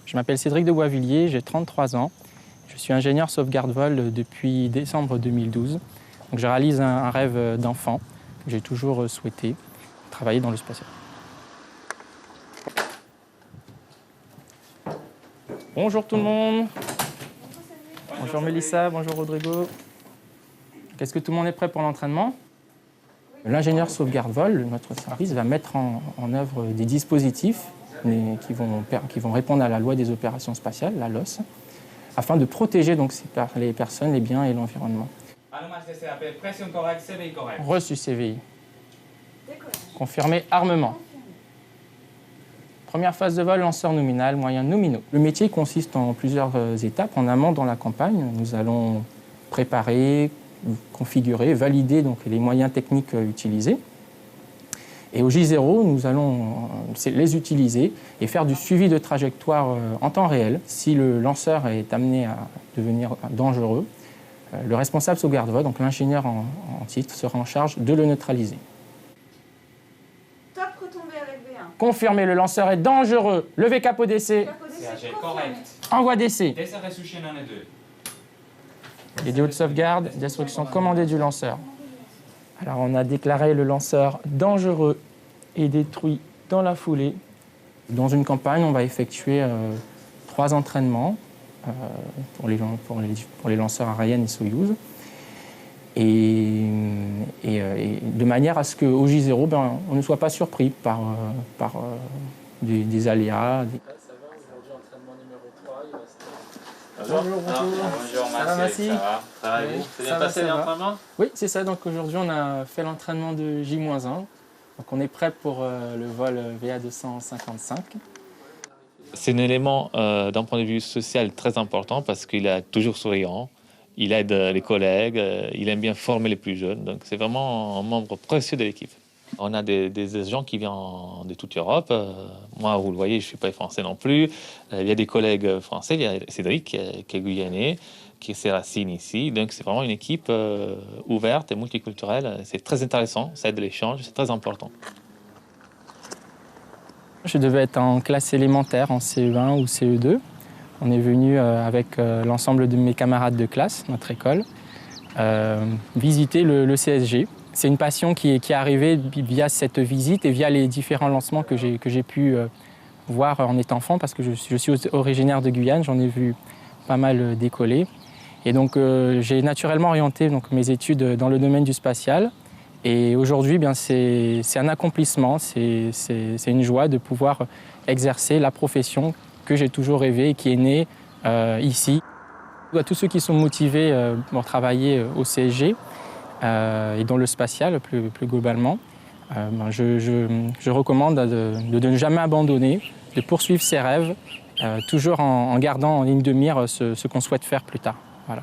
Je m'appelle Cédric de Boisvilliers, j'ai 33 ans. Je suis ingénieur sauvegarde-vol depuis décembre 2012. Donc, je réalise un rêve d'enfant que j'ai toujours souhaité, travailler dans le spatial. Bonjour tout le monde. Bonjour Mélissa, bonjour Rodrigo. Est-ce que tout le monde est prêt pour l'entraînement? L'ingénieur sauvegarde-vol, notre service, va mettre en œuvre des dispositifs qui vont répondre à la loi des opérations spatiales, la LOS, afin de protéger donc les personnes, les biens et l'environnement. Allumage de CAP, pression correcte, CVI correct. Reçu CVI. Confirmé armement. Première phase de vol, lanceur nominal, moyens nominaux. Le métier consiste en plusieurs étapes. En amont, dans la campagne, nous allons préparer, configurer, valider donc, les moyens techniques utilisés. Et au J0, nous allons les utiliser et faire du suivi de trajectoire en temps réel. Si le lanceur est amené à devenir dangereux, le responsable sauvegarde-vol, donc l'ingénieur en titre, sera en charge de le neutraliser. Top retombé avec V1. Confirmé, le lanceur est dangereux. Levez capot d'essai. CAG correct. Envoi d'essai. Décès ressuscité dans les deux. Vidéo de sauvegarde, destruction commandée du lanceur. Alors on a déclaré le lanceur dangereux et détruit dans la foulée. Dans une campagne, on va effectuer 3 entraînements pour les lanceurs Ariane et Soyouz. Et de manière à ce qu'au J0, on ne soit pas surpris par des aléas. Bonjour, merci. Ça va? Ça va et vous? C'est bien passé l'entraînement? Oui, c'est ça. Donc aujourd'hui, on a fait l'entraînement de J-1. Donc on est prêt pour le vol VA255. C'est un élément d'un point de vue social très important parce qu'il est toujours souriant, il aide les collègues, il aime bien former les plus jeunes. Donc c'est vraiment un membre précieux de l'équipe. On a des gens qui viennent de toute Europe. Moi, vous le voyez, je ne suis pas français non plus. Il y a des collègues français, il y a Cédric qui est guyanais, qui a ses racines ici. Donc c'est vraiment une équipe ouverte et multiculturelle. C'est très intéressant, ça aide l'échange, c'est très important. Je devais être en classe élémentaire, en CE1 ou CE2. On est venu avec l'ensemble de mes camarades de classe, notre école, visiter le CSG. C'est une passion qui est arrivée via cette visite et via les différents lancements que j'ai pu voir en étant enfant, parce que je suis originaire de Guyane, j'en ai vu pas mal décoller. Et donc j'ai naturellement orienté donc, mes études dans le domaine du spatial. Et aujourd'hui, c'est un accomplissement, c'est une joie de pouvoir exercer la profession que j'ai toujours rêvé et qui est née ici. À tous ceux qui sont motivés pour travailler au CSG et dans le spatial plus globalement, je recommande de ne jamais abandonner, de poursuivre ses rêves, toujours en gardant en ligne de mire ce qu'on souhaite faire plus tard. Voilà.